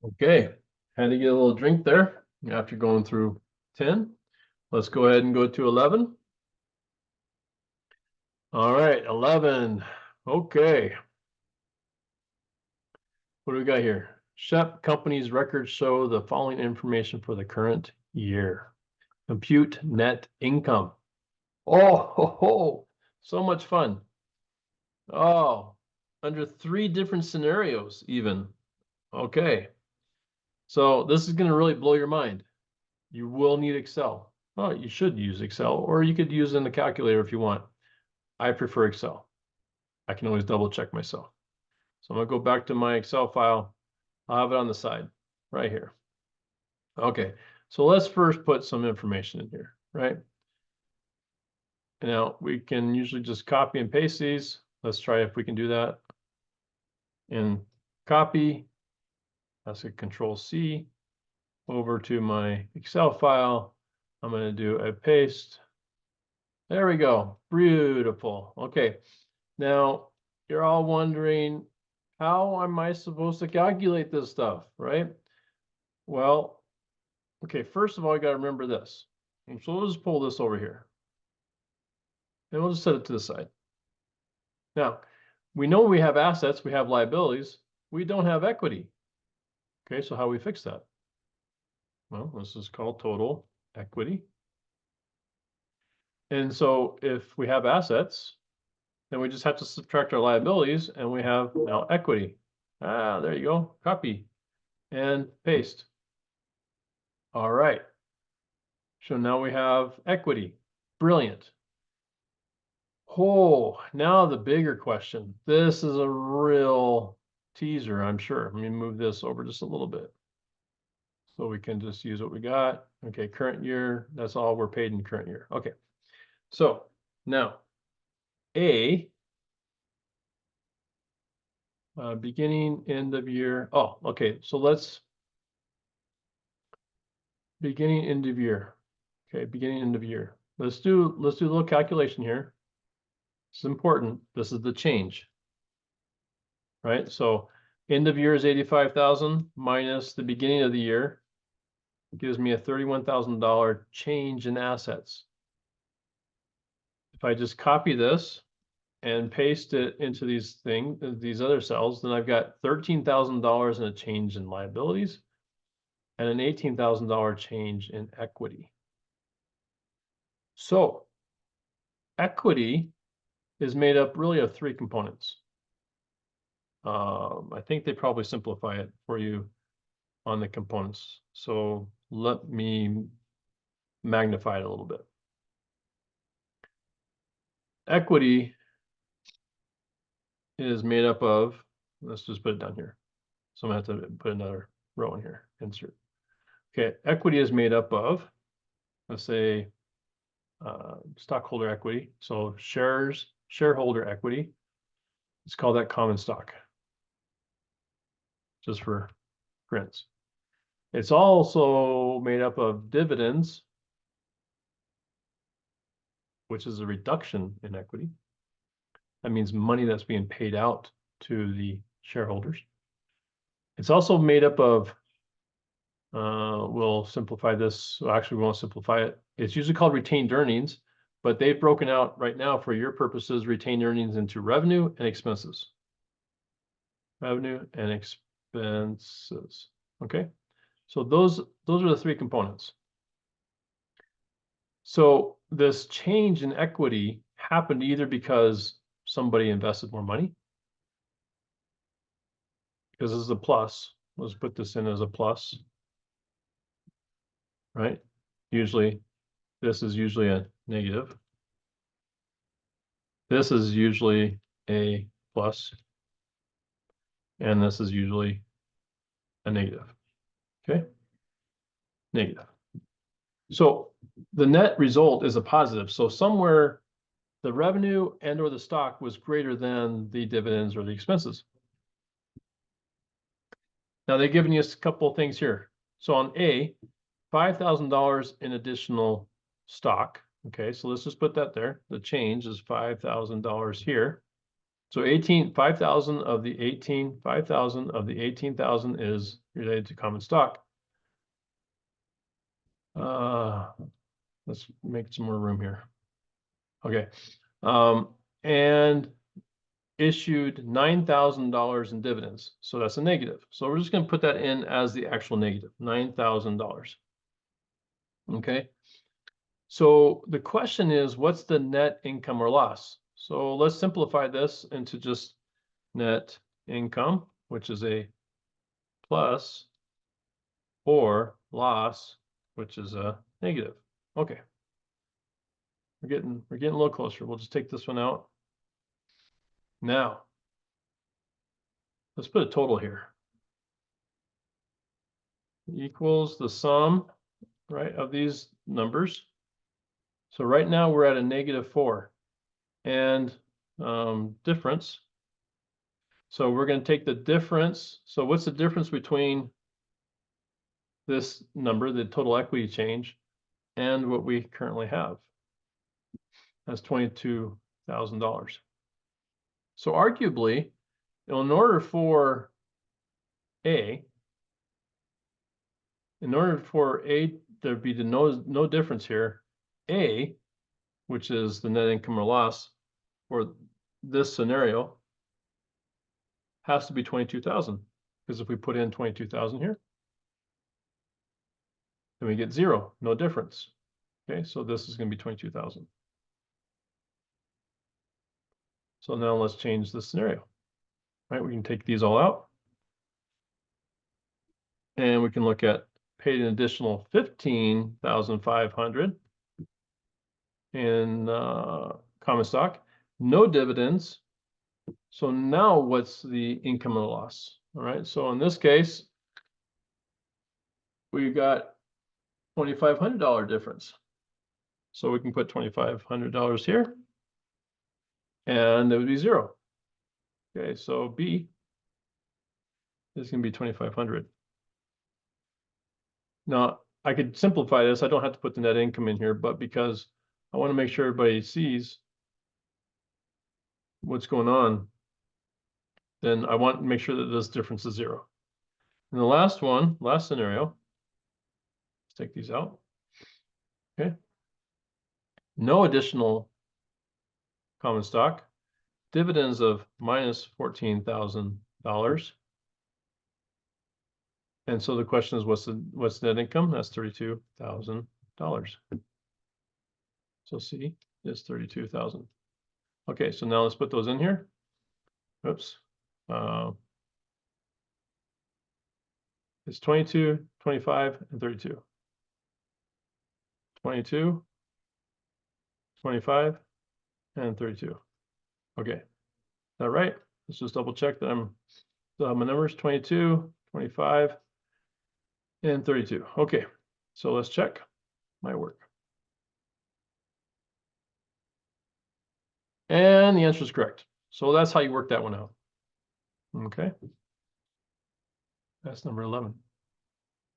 Okay, had to get a little drink there after going through 10. Let's go ahead and go to 11. All right, 11. Okay. What do we got here? Shep Company's records show the following information for the current year. Compute net income. Oh, so much fun. Oh, under 3 different scenarios even. Okay. So this is going to really blow your mind. You will need Excel. Oh, you should use Excel, or you could use it in the calculator if you want. I prefer Excel. I can always double check myself. So I'm going to go back to my Excel file. I'll have it on the side right here. Okay, so let's first put some information in here, right? Now we can usually just copy and paste these. Let's try if we can do that. And copy, that's a Control C over to my Excel file. I'm going to do a paste. There we go. Beautiful. Okay. Now you're all wondering, how am I supposed to calculate this stuff, right? Well, okay, first of all, you got to remember this. And so we'll just pull this over here. And we'll just set it to the side. Now, we know we have assets, we have liabilities, we don't have equity. Okay, so how do we fix that? Well, this is called total equity. And so if we have assets, then we just have to subtract our liabilities and we have now equity. Ah, there you go. Copy and paste. All right. So now we have equity. Brilliant. Oh, now the bigger question. This is a real teaser, I'm sure. Let me move this over just a little bit so we can just use what we got. Okay, current year. That's all we're paid in current year. Okay. So now A, beginning, end of year. Oh, okay. So let's beginning, end of year. Okay, beginning, end of year. Let's do a little calculation here. It's important. This is the change, right? So end of year is 85,000 minus the beginning of the year gives me a $31,000 change in assets. If I just copy this and paste it into these other cells, then I've got $13,000 in a change in liabilities and an $18,000 change in equity. So equity is made up really of 3 components. I think they probably simplify it for you on the components. So let me magnify it a little bit. Equity is made up of, let's just put it down here. So I'm gonna have to put another row in here, insert. Okay, equity is made up of, let's say, stockholder equity. So shareholder equity. Let's call that common stock, just for grins. It's also made up of dividends, which is a reduction in equity. That means money that's being paid out to the shareholders. It's also made up of, we'll simplify this. Actually, we won't simplify it. It's usually called retained earnings, but they've broken out right now for your purposes, retained earnings into revenue and expenses. Revenue and expenses. Okay. So those are the 3 components. So this change in equity happened either because somebody invested more money, because this is a plus. Let's put this in as a plus, right? Usually, this is usually a negative. This is usually a plus, and this is usually a negative. Okay, negative. So the net result is a positive. So somewhere the revenue and or the stock was greater than the dividends or the expenses. Now they've given you a couple of things here. So on A, $5,000 in additional stock. Okay, so let's just put that there. The change is $5,000 here. So 5,000 of the 18,000 is related to common stock. Let's make some more room here. Okay. And issued $9,000 in dividends. So that's a negative. So we're just going to put that in as the actual negative, $9,000. Okay. So the question is, what's the net income or loss? So let's simplify this into just net income, which is a plus, or loss, which is a negative. Okay. We're getting a little closer. We'll just take this one out. Now, let's put a total here. Equals the sum, right, of these numbers. So right now we're at a -4 and difference. So we're going to take the difference. So what's the difference between this number, the total equity change, and what we currently have? That's $22,000. So arguably, in order for there be no difference here, A, which is the net income or loss for this scenario, has to be 22,000, because if we put in 22,000 here, then we get 0, no difference. Okay, so this is going to be 22,000. So now let's change the scenario. Right, we can take these all out, and we can look at paid an additional 15,500 in common stock, no dividends. So now what's the income or loss? All right, so in this case, we got $2,500 difference. So we can put $2,500 here, and it would be 0. Okay, so B is going to be 2,500. Now, I could simplify this. I don't have to put the net income in here, but because I want to make sure everybody sees what's going on, then I want to make sure that this difference is 0. And the last scenario, let's take these out. Okay. No additional common stock, dividends of minus $14,000. And so the question is, what's net income? That's $32,000. So C is 32,000. Okay, so now let's put those in here. Oops. It's 22, 25, and 32. 22, 25, and 32. Okay. All right. Let's just double check that I'm still have my numbers, 22, 25, and 32. Okay. So let's check my work. And the answer is correct. So that's how you work that one out. Okay. That's number 11.